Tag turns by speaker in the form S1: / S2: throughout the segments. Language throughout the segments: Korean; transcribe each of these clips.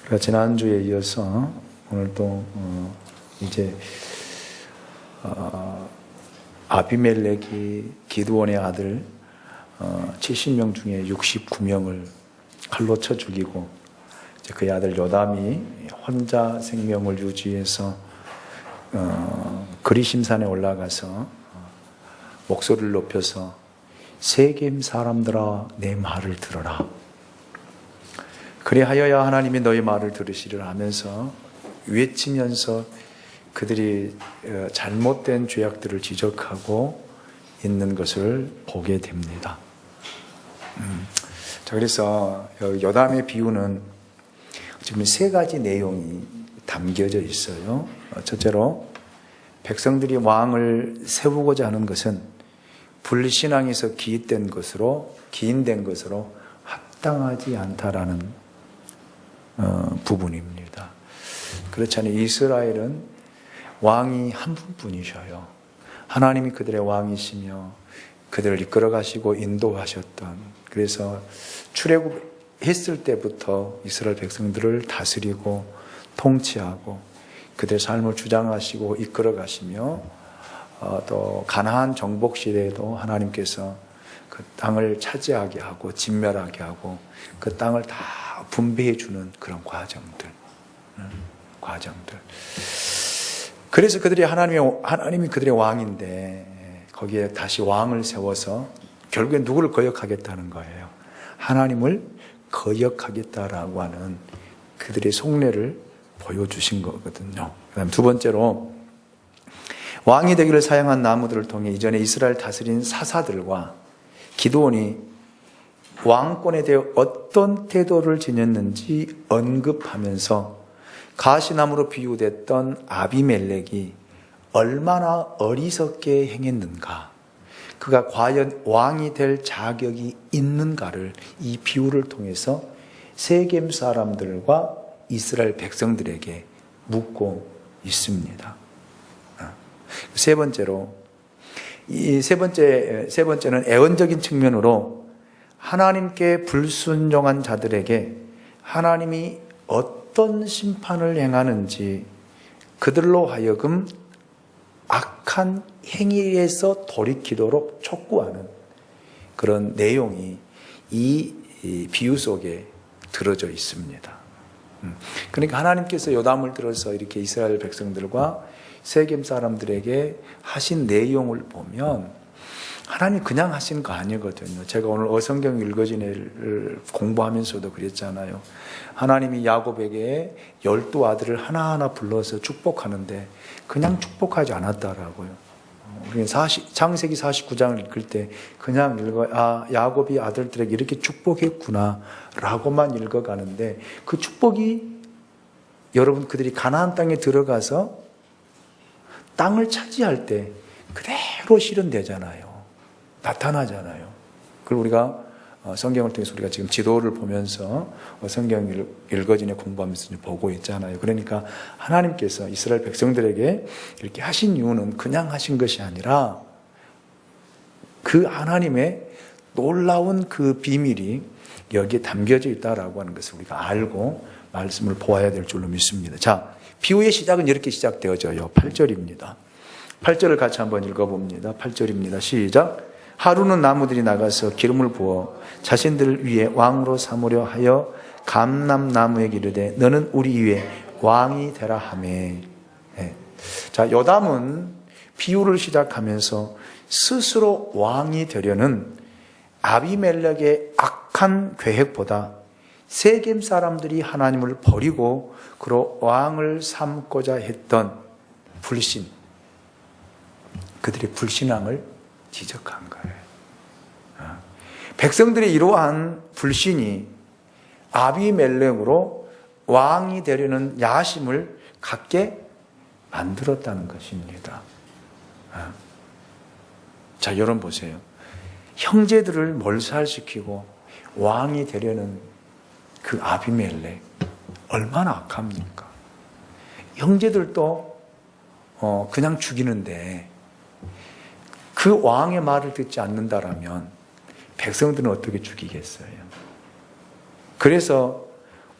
S1: 우리가 지난주에 이어서 오늘 또 이제 아비멜렉이 기드온의 아들 70명 중에 69명을 칼로 쳐 죽이고 이제 그의 아들 요담이 혼자 생명을 유지해서 그리심산에 올라가서 목소리를 높여서 세겜 사람들아 내 말을 들어라. 그리하여야 하나님이 너희 말을 들으시리라 하면서 외치면서 그들이 잘못된 죄악들을 지적하고 있는 것을 보게 됩니다. 자, 그래서 요담의 비유는 지금 세 가지 내용이 담겨져 있어요. 첫째로 백성들이 왕을 세우고자 하는 것은 불신앙에서 기인된 것으로 합당하지 않다라는 부분입니다. 그렇잖아요. 이스라엘은 왕이 한 분뿐이셔요. 하나님이 그들의 왕이시며 그들을 이끌어 가시고 인도하셨던, 그래서 출애굽했을 때부터 이스라엘 백성들을 다스리고 통치하고 그들의 삶을 주장하시고 이끌어 가시며 또 가나안 정복 시대에도 하나님께서 그 땅을 차지하게 하고 진멸하게 하고 그 땅을 다 분배해 주는 그런 과정들. 그래서 하나님이 그들의 왕인데 거기에 다시 왕을 세워서 결국에 누구를 거역하겠다는 거예요. 하나님을 거역하겠다라고 하는 그들의 속내를 보여주신 거거든요. 그다음 두 번째로 왕이 되기를 사용한 나무들을 통해 이전에 이스라엘 다스린 사사들과 기드온이 왕권에 대해 어떤 태도를 지녔는지 언급하면서 가시나무로 비유됐던 아비멜렉이 얼마나 어리석게 행했는가, 그가 과연 왕이 될 자격이 있는가를 이 비유를 통해서 세겜 사람들과 이스라엘 백성들에게 묻고 있습니다. 세 번째로, 세 번째는 애언적인 측면으로 하나님께 불순종한 자들에게 하나님이 어떤 심판을 행하는지 그들로 하여금 악한 행위에서 돌이키도록 촉구하는 그런 내용이 이 비유 속에 들어져 있습니다. 그러니까 하나님께서 요담을 들어서 이렇게 이스라엘 백성들과 세겜 사람들에게 하신 내용을 보면 하나님 그냥 하신 거 아니거든요. 제가 오늘 어성경 읽어진애를 공부하면서도 그랬잖아요. 하나님이 야곱에게 12 아들을 하나하나 불러서 축복하는데 그냥 축복하지 않았다라고요. 우리는 창세기 49장을 읽을 때 그냥 야곱이 아들들에게 이렇게 축복했구나 라고만 읽어가는데 그 축복이 여러분 그들이 가나안 땅에 들어가서 땅을 차지할 때 그대로 실현되잖아요. 나타나잖아요. 그리고 우리가 성경을 통해서 우리가 지금 지도를 보면서 성경 읽어진에 공부하면서 보고 있잖아요. 그러니까 하나님께서 이스라엘 백성들에게 이렇게 하신 이유는 그냥 하신 것이 아니라 그 하나님의 놀라운 그 비밀이 여기에 담겨져 있다라고 하는 것을 우리가 알고 말씀을 보아야 될 줄로 믿습니다. 자, 비유의 시작은 이렇게 시작되어져요. 8절입니다. 8절을 같이 한번 읽어봅니다. 8절입니다. 시작. 하루는 나무들이 나가서 기름을 부어 자신들 위에 왕으로 삼으려 하여 감람나무에게 이르되 너는 우리 위에 왕이 되라 하매. 자, 요담은 비유를 시작하면서 스스로 왕이 되려는 아비멜렉의 악한 계획보다 세겜 사람들이 하나님을 버리고 그로 왕을 삼고자 했던 불신, 그들의 불신앙을 지적한 거예요. 백성들의 이러한 불신이 아비멜렉으로 왕이 되려는 야심을 갖게 만들었다는 것입니다. 자, 여러분 보세요. 형제들을 몰살시키고 왕이 되려는 그 아비멜렉 얼마나 악합니까? 형제들도 그냥 죽이는데 그 왕의 말을 듣지 않는다라면 백성들은 어떻게 죽이겠어요? 그래서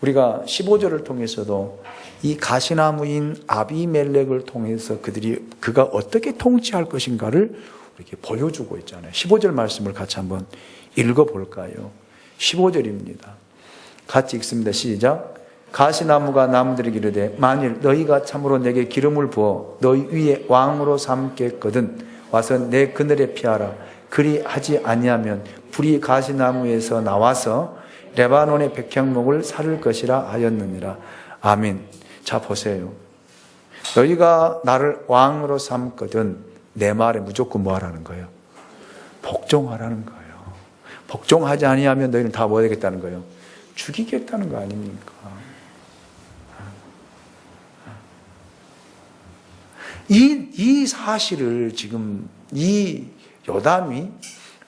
S1: 우리가 15절을 통해서도 이 가시나무인 아비멜렉을 통해서 그가 어떻게 통치할 것인가를 이렇게 보여주고 있잖아요. 15절 말씀을 같이 한번 읽어볼까요? 15절입니다. 같이 읽습니다. 시작. 가시나무가 나무들에게 이르되 만일 너희가 참으로 내게 기름을 부어 너희 위에 왕으로 삼겠거든 와서 내 그늘에 피하라. 그리 하지 아니하면 불이 가시나무에서 나와서 레바논의 백향목을 사를 것이라 하였느니라. 아멘. 자, 보세요. 너희가 나를 왕으로 삼거든 내 말에 무조건 뭐 하라는 거예요? 복종하라는 거예요. 복종하지 아니하면 너희는 다 뭐 되겠다는 거예요? 죽이겠다는 거 아닙니까? 이 사실을 지금 이 요담이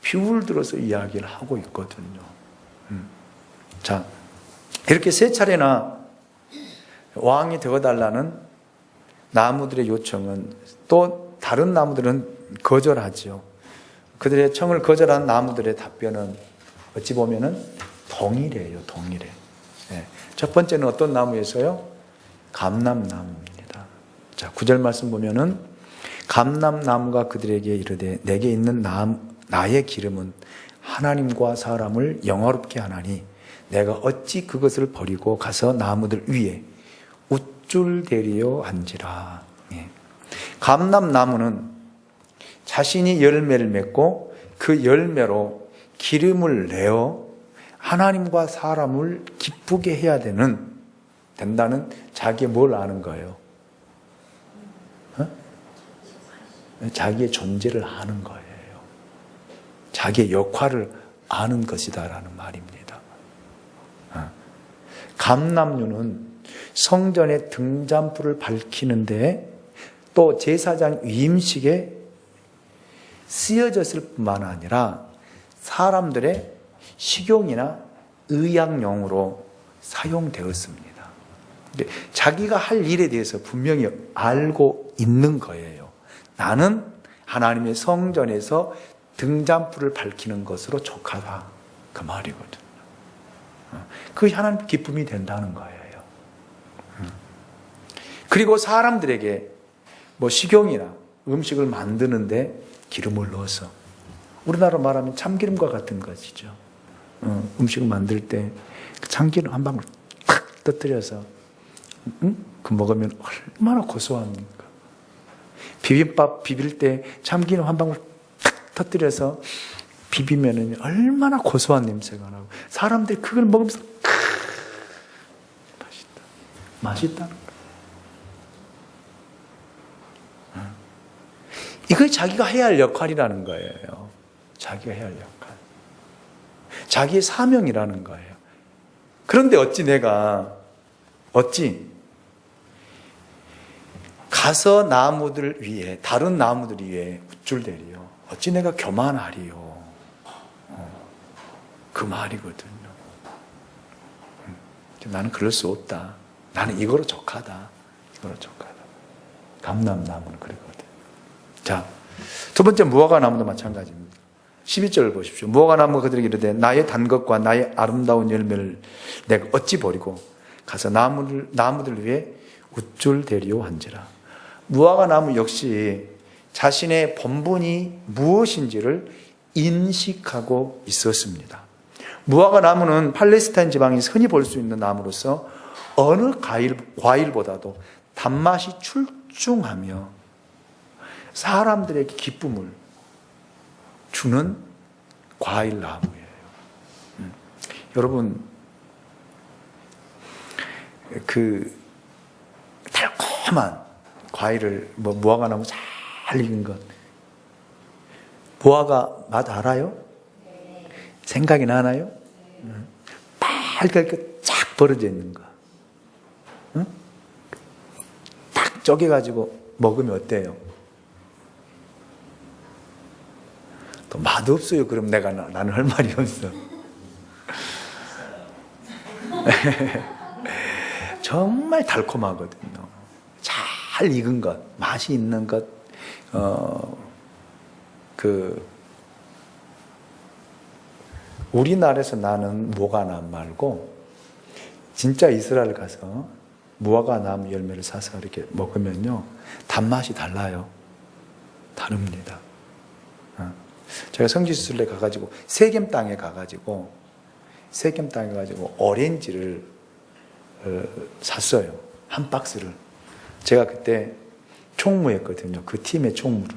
S1: 비유를 들어서 이야기를 하고 있거든요. 자, 이렇게 세 차례나 왕이 되어달라는 나무들의 요청은 또 다른 나무들은 거절하죠. 그들의 청을 거절한 나무들의 답변은 어찌 보면은 동일해요, 동일해. 네. 첫 번째는 어떤 나무에서요? 감람나무입니다. 자, 9절 말씀 보면은 감람나무가 그들에게 이르되 내게 있는 나의 기름은 하나님과 사람을 영화롭게 하나니 내가 어찌 그것을 버리고 가서 나무들 위에 우쭐대리어 앉으라. 예. 감람나무는 자신이 열매를 맺고 그 열매로 기름을 내어 하나님과 사람을 기쁘게 해야 된다는 자기의 뭘 아는 거예요? 자기의 존재를 아는 거예요. 자기의 역할을 아는 것이다라는 말입니다. 감람류는 성전의 등잔불을 밝히는데 또 제사장 위임식에 쓰여졌을 뿐만 아니라 사람들의 식용이나 의약용으로 사용되었습니다. 자기가 할 일에 대해서 분명히 알고 있는 거예요. 나는 하나님의 성전에서 등잔불을 밝히는 것으로 족하다. 그 말이거든요. 그게 하나님 기쁨이 된다는 거예요. 그리고 사람들에게 뭐 식용이나 음식을 만드는데 기름을 넣어서 우리나라로 말하면 참기름과 같은 것이죠. 음식을 만들 때 참기름 한 방울 탁 터뜨려서 그 먹으면 얼마나 고소합니까? 비빔밥 비빌 때 참기름 한 방울 탁 터뜨려서 비비면 얼마나 고소한 냄새가 나고 사람들이 그걸 먹으면서 맛있다는 거예요. 이거 자기가 해야 할 역할이라는 거예요. 자기가 해야 할 역할. 자기의 사명이라는 거예요. 그런데 어찌 가서 나무들 위에 다른 나무들 위에 우쭐대리요. 어찌 내가 교만하리요. 그 말이거든요. 나는 그럴 수 없다. 나는 이거로 족하다. 감람나무는 그러거든. 자, 두 번째 무화과나무도 마찬가지입니다. 12절을 보십시오. 무화과나무가 그들에게 이르되 나의 단 것과 나의 아름다운 열매를 내가 어찌 버리고 가서 나무들 위에 우쭐대리오 한지라. 무화과나무 역시 자신의 본분이 무엇인지를 인식하고 있었습니다. 무화과나무는 팔레스타인 지방이 흔히 볼 수 있는 나무로서 어느 과일보다도 단맛이 출중하며 사람들에게 기쁨을 주는 과일 나무예요. 여러분, 그 달콤한 과일을 무화과나무 잘 익은 것, 무화과 맛 알아요? 생각이 나나요? 빨갛게 쫙 벌어져 있는 거, 딱 쪼개가지고 먹으면 어때요? 또 맛없어요. 그럼 나는 할 말이 없어. 정말 달콤하거든요. 잘 익은 것, 맛이 있는 것, 우리나라에서 나는 무화과나무 말고 진짜 이스라엘 가서 무화과 나무 열매를 사서 이렇게 먹으면요, 단맛이 달라요. 다릅니다. 제가 성지순례 가가지고 세겜 땅에 가가지고 오렌지를 샀어요. 한 박스를. 제가 그때 총무였거든요. 그 팀의 총무를.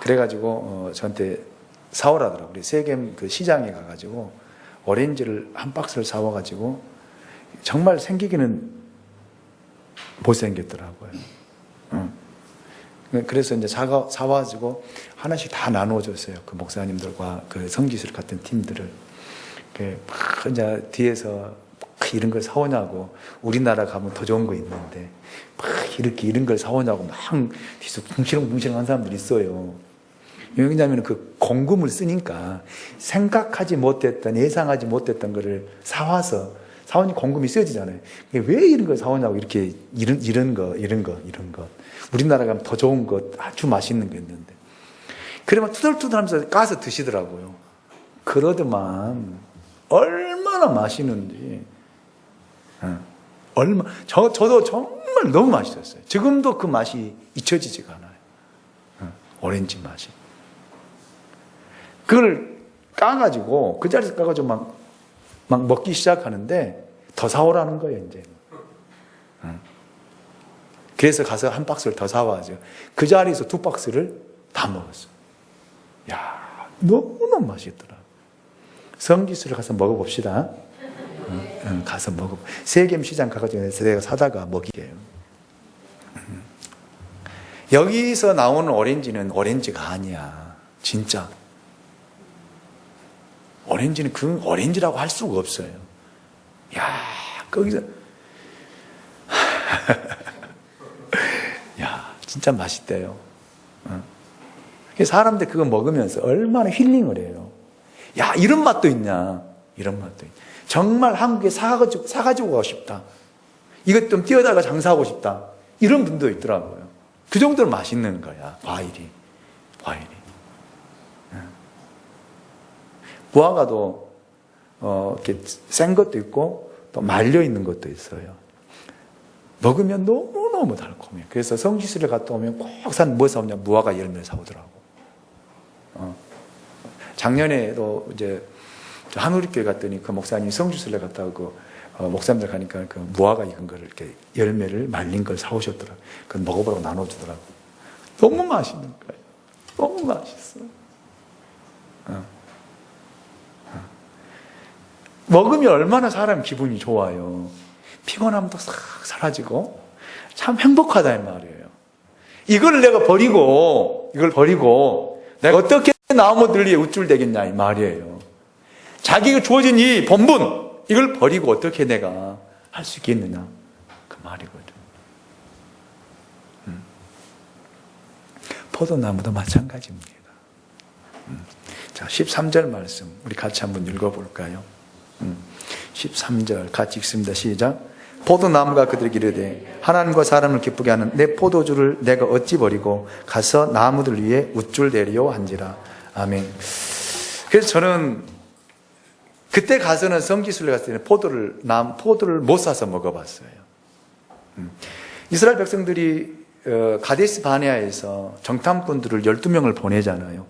S1: 그래가지고 저한테 사오라더라고요. 우리 세겜 그 시장에 가가지고 오렌지를 한 박스를 사와가지고 정말 생기기는 못생겼더라고요. 그래서 이제 사와가지고 하나씩 다 나눠줬어요. 그 목사님들과 그 성지순례 같은 팀들을. 막 이제 뒤에서 이런 걸 사오냐고, 우리나라 가면 더 좋은 거 있는데 막 이렇게 이런 걸 사오냐고 막 뒤에서 붕시렁붕시렁 사람들이 있어요. 왜냐하면 그 공금을 쓰니까 생각하지 못했던, 예상하지 못했던 거를 사오니 공금이 쓰여지잖아요. 왜 이런 걸 사오냐고, 이렇게 이런 거. 우리나라 가면 더 좋은 거, 아주 맛있는 거 있는데. 그러면 투덜투덜 하면서 까서 드시더라고요. 그러더만 얼마나 맛있는지. 저도 정말 너무 맛있었어요. 지금도 그 맛이 잊혀지지가 않아요. 오렌지 맛이. 그걸 까가지고, 그 자리에서 까가지고 막 먹기 시작하는데 더 사오라는 거예요, 이제. 그래서 가서 한 박스를 더 사와죠. 그 자리에서 2박스를 다 먹었어요. 야, 너무너무 맛있더라. 성지순례 가서 먹어봅시다. 가서 먹어. 세겜 시장 가가지고 내가 사다가 먹이게요. 여기서 나오는 오렌지는 오렌지가 아니야. 진짜. 오렌지는 그 오렌지라고 할 수가 없어요. 야, 거기서 야, 진짜 맛있대요. 사람들 그거 먹으면서 얼마나 힐링을 해요. 야, 이런 맛도 있냐. 이런 맛도 있냐. 정말 한국에 사가지고 가고 싶다. 이것 좀 띄어다가 장사하고 싶다. 이런 분도 있더라고요. 그 정도로 맛있는 거야, 과일이. 무화과도 이렇게 센 것도 있고 또 말려 있는 것도 있어요. 먹으면 너무너무 달콤해요. 그래서 성지순례 갔다 오면 꼭 뭐 사오냐, 무화과 열매를 사오더라고. 작년에도 이제 한우리교회 갔더니 그 목사님이 성지순례 갔다 오고 목사님들 가니까 그 무화과 익은 거를 이렇게 열매를 말린 걸 사오셨더라고. 그걸 먹어보라고 나눠주더라고. 너무 맛있는 거예요. 너무 맛있어. 먹으면 얼마나 사람 기분이 좋아요. 피곤함도 싹 사라지고 참 행복하다 이 말이에요. 이걸 버리고 내가 어떻게 나무들이 우쭐대겠냐 이 말이에요. 자기가 주어진 이 본분, 이걸 버리고 어떻게 내가 할 수 있겠느냐 그 말이거든. 포도나무도 마찬가지입니다. 자, 13절 말씀 우리 같이 한번 읽어볼까요? 13절 같이 읽습니다. 시작. 포도나무가 그들에게 이르되 하나님과 사람을 기쁘게 하는 내 포도주를 내가 어찌 버리고 가서 나무들 위에 우쭐대리요 한지라. 아멘. 그래서 저는 그때 가서는 성지순례 갔을 때는 포도를 못 사서 먹어봤어요. 이스라엘 백성들이 가데스 바네아에서 정탐꾼들을 12명을 보내잖아요.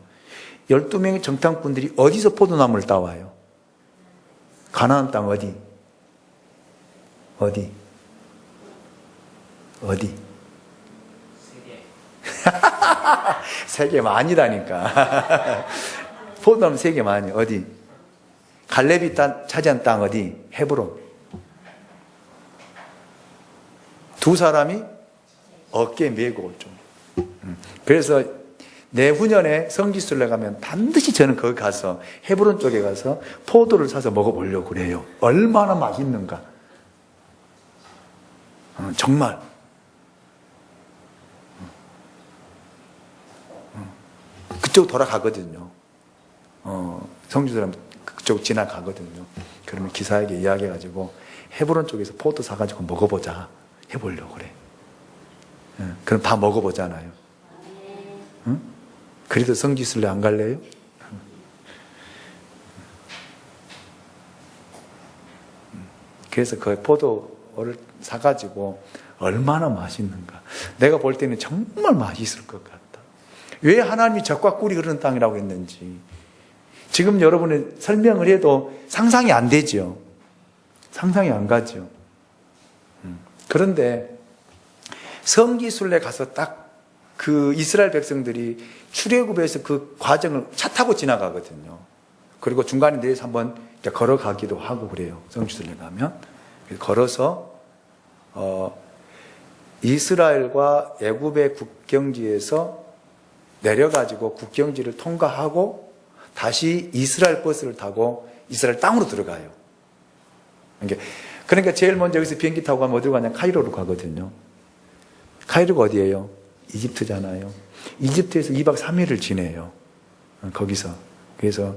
S1: 12명의 정탐꾼들이 어디서 포도나무를 따와요? 가나안 땅 어디? 세계 많이라니까. 포도나무 세계 많이. 어디? 갈렙이 차지한 땅 어디? 헤브론. 두 사람이 어깨에 메고 좀. 그래서 내후년에 성지순례 가면 반드시 저는 거기 가서 헤브론 쪽에 가서 포도를 사서 먹어보려고 그래요. 얼마나 맛있는가. 정말. 그쪽 돌아가거든요. 성지순례 그쪽 지나가거든요. 그러면 기사에게 이야기해가지고 헤브론 쪽에서 포도 사가지고 먹어보자 해보려고 그래. 그럼 다 먹어보잖아요. 응? 그래도 성지순례 안 갈래요? 그래서 그 포도를 사가지고 얼마나 맛있는가. 내가 볼 때는 정말 맛있을 것 같다. 왜 하나님이 젖과 꿀이 흐르는 땅이라고 했는지 지금 여러분이 설명을 해도 상상이 안 되죠. 상상이 안 가죠. 그런데 성기순례 가서 딱 그 이스라엘 백성들이 출애굽에서 그 과정을 차 타고 지나가거든요. 그리고 중간에 내려서 한번 걸어가기도 하고 그래요. 성기순례 가면. 걸어서 이스라엘과 애굽의 국경지에서 내려가지고 국경지를 통과하고 다시 이스라엘 버스를 타고 이스라엘 땅으로 들어가요. 그러니까 제일 먼저 여기서 비행기 타고 가면 어디로 가냐? 카이로로 가거든요. 카이로가 어디예요? 이집트잖아요. 이집트에서 2박 3일을 지내요. 거기서. 그래서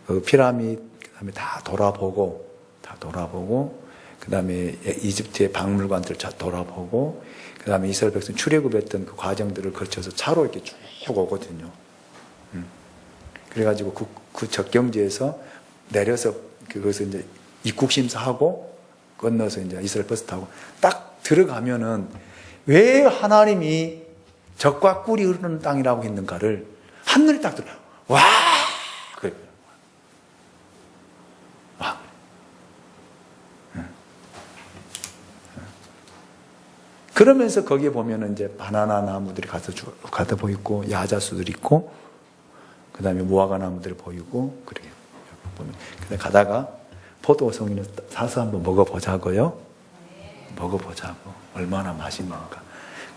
S1: 그 피라미드 그다음에 다 돌아보고 그다음에 이집트의 박물관들 돌아보고 그다음에 이스라엘 백성 출애굽했던 그 과정들을 거쳐서 차로 이렇게 쭉 오거든요. 그래가지고 그 적경지에서 내려서 그것을 이제 입국 심사하고 건너서 이제 이스라엘 버스 타고 딱 들어가면은 왜 하나님이 젖과 꿀이 흐르는 땅이라고 했는가를 한눈에 딱 들어. 와! 그래. 와. 그러면서 거기에 보면은 이제 바나나 나무들이 가서 보이고 야자수들이 있고 그다음에 무화과 나무들이 보이고 그렇게 보면 근데 가다가 포도송이는 사서 한번 먹어보자고요. 먹어보자고. 얼마나 맛있는가.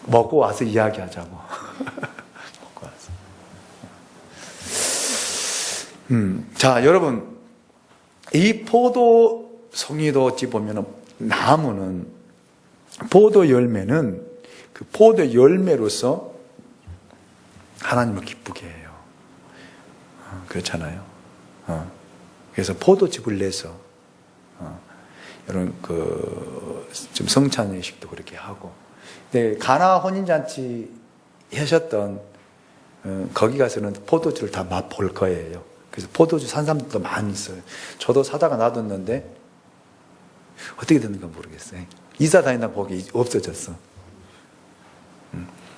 S1: 먹고 와서 이야기하자고. 먹고 와서. 자, 여러분. 이 포도송이도 어찌 보면 나무는 포도 열매는 그 포도 열매로서 하나님을 기쁘게 해요. 그렇잖아요. 그래서 포도즙을 내서 여러분 좀 성찬예식도 그렇게 하고. 근데 가나 혼인잔치 하셨던 거기 가서는 포도주를 다 맛볼 거예요. 그래서 포도주 산 사람들도 많이 있어요. 저도 사다가 놔뒀는데 어떻게 됐는가 모르겠어요. 이사 다니다가 거기 없어졌어.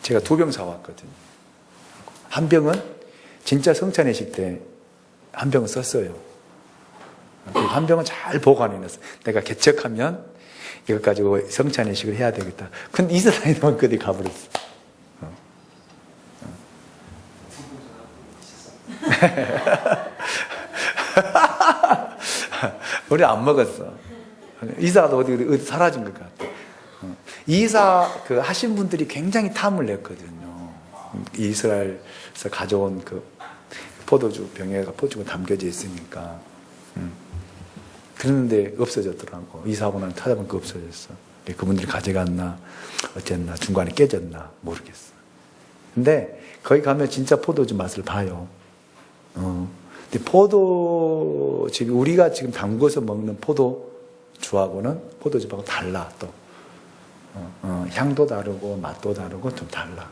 S1: 제가 2병 사왔거든요. 한 병은 진짜 성찬예식 때 한 병은 썼어요. 한 병은 잘 보관해놨어. 내가 개척하면 이것 가지고 성찬예식을 해야 되겠다. 근데 이사 다니다가 그들이 가버렸어. 우리 안 먹었어. 이사가 어디 사라진 것 같아. 이사 하신 분들이 굉장히 탐을 냈거든요. 이스라엘에서 가져온 그 포도주 병에가 포도주가 담겨져 있으니까. 그랬는데 없어졌더라고. 이사하고 나서 찾아보니까 없어졌어. 그분들이 가져갔나 어쨌나 중간에 깨졌나 모르겠어. 근데 거기 가면 진짜 포도주 맛을 봐요. 근데 포도즙이 우리가 지금 담궈서 먹는 포도주하고는 포도즙하고 달라 또. 향도 다르고 맛도 다르고 좀 달라.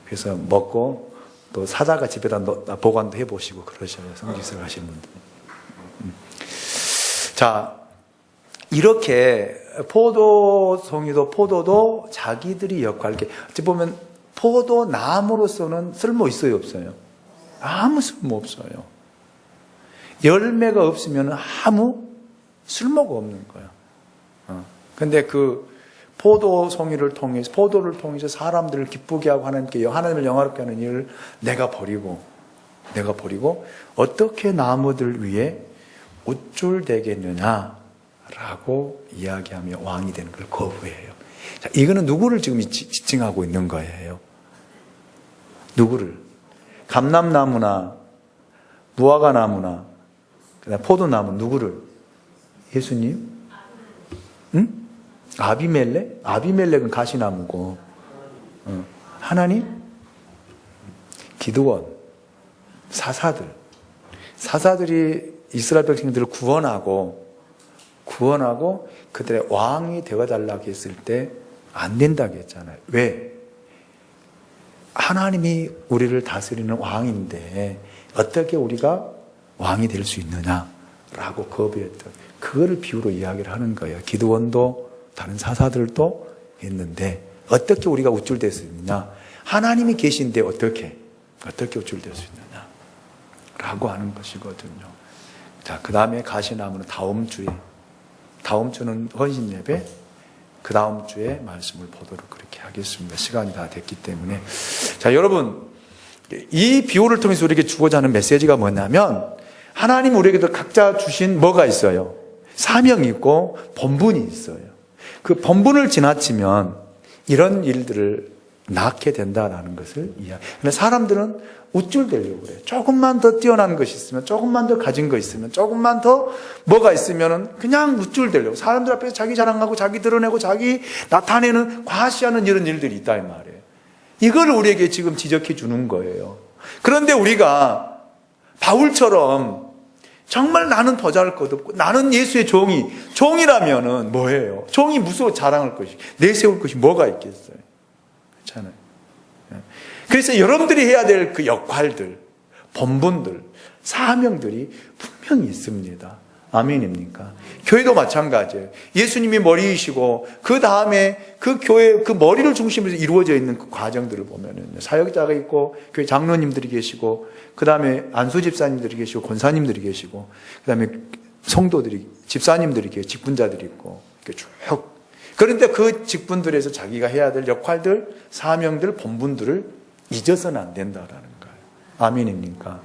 S1: 그래서 먹고 또 사다가 집에다 보관도 해보시고 그러셔요. 성지순례 하시는 분들. 자, 이렇게 포도송이도 포도도 자기들이 역할게 어찌 보면 포도나무로서는 쓸모 있어요, 없어요? 아무 쓸모 없어요. 열매가 없으면 아무 쓸모가 없는 거예요. 근데 그 포도송이를 통해서 포도를 통해서 사람들을 기쁘게 하고 하나님을 영화롭게 하는 일을 내가 버리고 어떻게 나무들 위에 옷줄 되겠느냐라고 이야기하며 왕이 되는 걸 거부해요. 자, 이거는 누구를 지금 지칭하고 있는 거예요? 누구를? 감람나무나 무화과나무나 그다음 포도나무 누구를? 예수님? 응? 아비멜렉? 아비멜렉은 가시나무고 하나님? 기드온 사사들이 이스라엘 백성들을 구원하고 그들의 왕이 되어달라고 했을 때 안 된다고 했잖아요. 왜? 하나님이 우리를 다스리는 왕인데 어떻게 우리가 왕이 될 수 있느냐? 라고 거부했던 그거를 비유로 이야기를 하는 거예요. 기드원도 다른 사사들도 했는데 어떻게 우리가 우쭐댈 수 있느냐? 하나님이 계신데 어떻게 우쭐댈 수 있느냐? 라고 하는 것이거든요. 자, 그 다음에 가시나무는 다음 주는 헌신 예배, 그 다음 주에 말씀을 보도록 그렇게 하겠습니다. 시간이 다 됐기 때문에. 자, 여러분, 이 비유를 통해서 우리에게 주고자 하는 메시지가 뭐냐면, 하나님 우리에게도 각자 주신 뭐가 있어요? 사명이 있고 본분이 있어요. 그 본분을 지나치면 이런 일들을 낳게 된다는 것을 이야기해요. 그런데 사람들은 우쭐대려고 그래요. 조금만 더 뛰어난 것이 있으면, 조금만 더 가진 거 있으면, 조금만 더 뭐가 있으면 그냥 우쭐대려고. 사람들 앞에서 자기 자랑하고 자기 드러내고 자기 나타내는 과시하는 이런 일들이 있다 이 말이에요. 이걸 우리에게 지금 지적해 주는 거예요. 그런데 우리가 바울처럼 정말 나는 보잘것없고 나는 예수의 종이라면은 뭐예요? 종이 무슨 자랑할 것이, 내세울 것이 뭐가 있겠어요? 그렇잖아요. 그래서 여러분들이 해야 될 그 역할들, 본분들, 사명들이 분명히 있습니다. 아멘입니까? 교회도 마찬가지예요. 예수님이 머리이시고 그 다음에 그 교회 그 머리를 중심으로 이루어져 있는 그 과정들을 보면은 사역자가 있고 교회 장로님들이 계시고 그 다음에 안수 집사님들이 계시고 권사님들이 계시고 그 다음에 성도들이 집사님들이 계시고 직분자들이 있고 이렇게 쭉. 그런데 그 직분들에서 자기가 해야 될 역할들, 사명들, 본분들을 잊어서는 안 된다라는 거예요. 아멘입니까?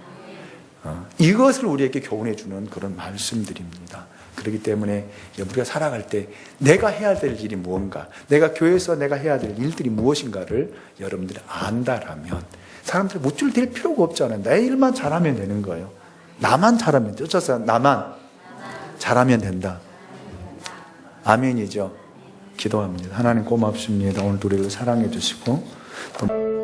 S1: 이것을 우리에게 교훈해 주는 그런 말씀들입니다. 그렇기 때문에 우리가 살아갈 때 내가 해야 될 일이 무언가, 내가 교회에서 내가 해야 될 일들이 무엇인가를 여러분들이 안다라면 사람들이 무줄댈 필요가 없잖아요. 내 일만 잘하면 되는 거예요. 나만 잘하면 돼. 어쩌서 나만 잘하면 된다. 아멘이죠. 기도합니다. 하나님 고맙습니다. 오늘 우리를 사랑해 주시고 또